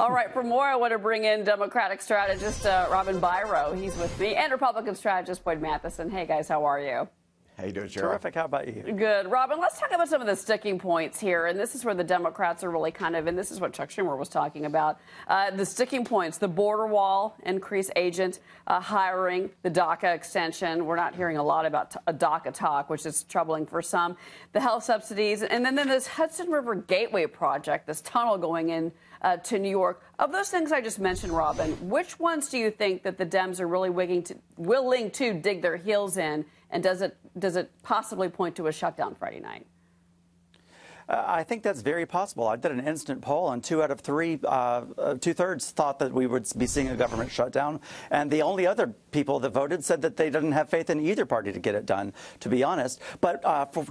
All right, for more, I want to bring in Democratic strategist Robin Biro. He's with me, and Republican strategist Boyd Matheson. Hey, guys, how are you? How you doing, Cheryl? Terrific. How about you? Good. Robin, let's talk about some of the sticking points here. And this is where the Democrats are really kind of, and this is what Chuck Schumer was talking about, the sticking points, the border wall, increased agent hiring, the DACA extension. We're not hearing a lot about a DACA talk, which is troubling for some. The health subsidies, and then this Hudson River Gateway project, this tunnel going in to New York. Of those things I just mentioned, Robin, which ones do you think that the Dems are really willing to dig their heels in? And does it possibly point to a shutdown Friday night? I think that's very possible. I did an instant poll, and 2 out of 3, two-thirds thought that we would be seeing a government shutdown. And the only other people that voted said that they didn't have faith in either party to get it done, to be honest. But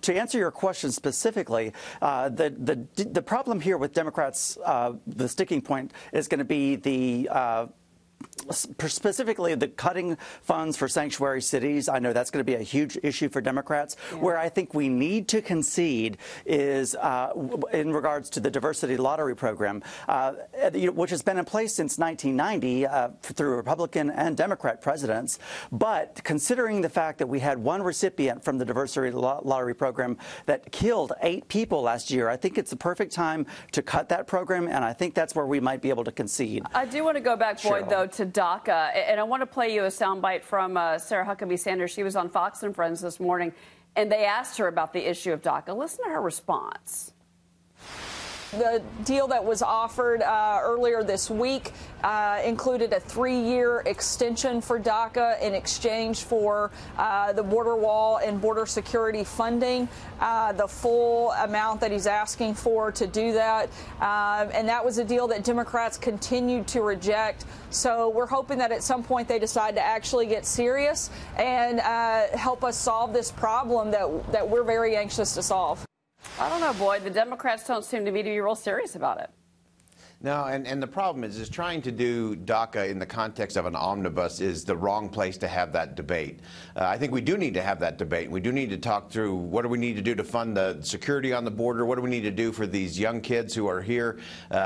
to answer your question specifically, the problem here with Democrats, the sticking point is going to be specifically the cutting funds for sanctuary cities. I know that's going to be a huge issue for Democrats. Yeah. Where I think we need to concede is in regards to the diversity lottery program, which has been in place since 1990 through Republican and Democrat presidents. But considering the fact that we had one recipient from the diversity lottery program that killed 8 people last year, I think it's the perfect time to cut that program, and I think that's where we might be able to concede. I do want to go back, Boyd, though, to DACA, and I want to play you a soundbite from Sarah Huckabee Sanders. She was on Fox and Friends this morning, and they asked her about the issue of DACA. Listen to her response. The deal that was offered earlier this week included a 3-year extension for DACA in exchange for the border wall and border security funding, the full amount that he's asking for to do that. And that was a deal that Democrats continued to reject. So we're hoping that at some point they decide to actually get serious and help us solve this problem that we're very anxious to solve. I don't know, Boyd. The Democrats don't seem to be real serious about it. No, and the problem is trying to do DACA in the context of an omnibus is the wrong place to have that debate. I think we do need to have that debate. We do need to talk through what do we need to do to fund the security on the border, what do we need to do for these young kids who are here,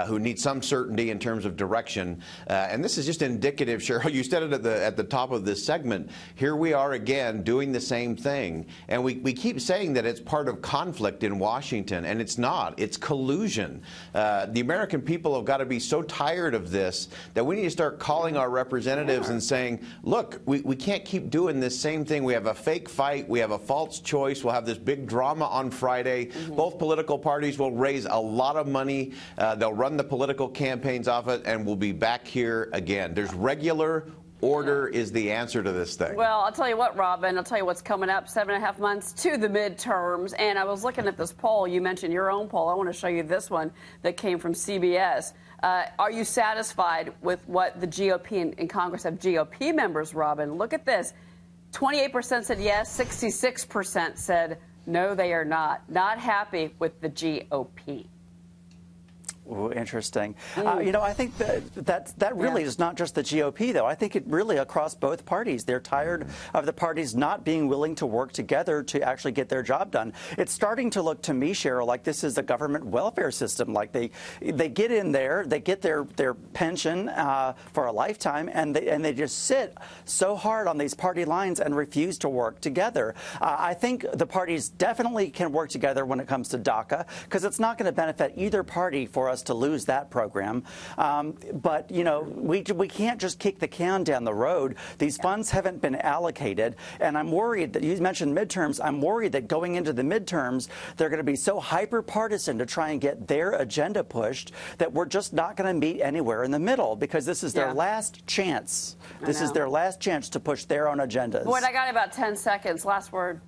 who need some certainty in terms of direction. And this is just indicative, Cheryl, you said it at the top of this segment. Here we are again doing the same thing. And we keep saying that it's part of conflict in Washington, and it's not. It's collusion. The American people have got to be so tired of this that we need to start calling our representatives and saying, look, we can't keep doing this same thing. We have a fake fight. We have a false choice. We'll have this big drama on Friday. Both political parties will raise a lot of money. They'll run the political campaigns off it, and we'll be back here again. There's regular order is the answer to this thing. Well, I'll tell you what, Robin, I'll tell you what's coming up, 7.5 months to the midterms. And I was looking at this poll. You mentioned your own poll. I want to show you this one that came from CBS. Are you satisfied with what the GOP in Congress have GOP members, Robin? Look at this. 28% said yes. 66% said no, they are not. Not happy with the GOP. Ooh, interesting. I think that really is not just the GOP, though. I think it really across both parties. They're tired of the parties not being willing to work together to actually get their job done. It's starting to look to me, Cheryl, like this is a government welfare system. Like they get in there, they get their pension for a lifetime, and they just sit so hard on these party lines and refuse to work together. I think the parties definitely can work together when it comes to DACA, because it's not going to benefit either party for us to lose that program. But, we can't just kick the can down the road. These funds haven't been allocated. And I'm worried that you mentioned midterms. I'm worried that going into the midterms, they're going to be so hyper-partisan to try and get their agenda pushed that we're just not going to meet anywhere in the middle, because this is their last chance. This is their last chance to push their own agendas. Boyd, I got about 10 seconds. Last word.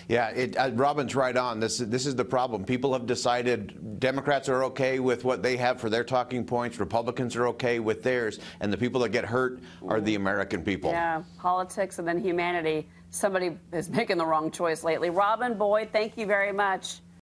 Yeah, Robin's right on. This is the problem. People have decided Democrats are okay with what they have for their talking points. Republicans are okay with theirs. And the people that get hurt are the American people. Yeah, politics and then humanity. Somebody is making the wrong choice lately. Robin, Boyd, thank you very much.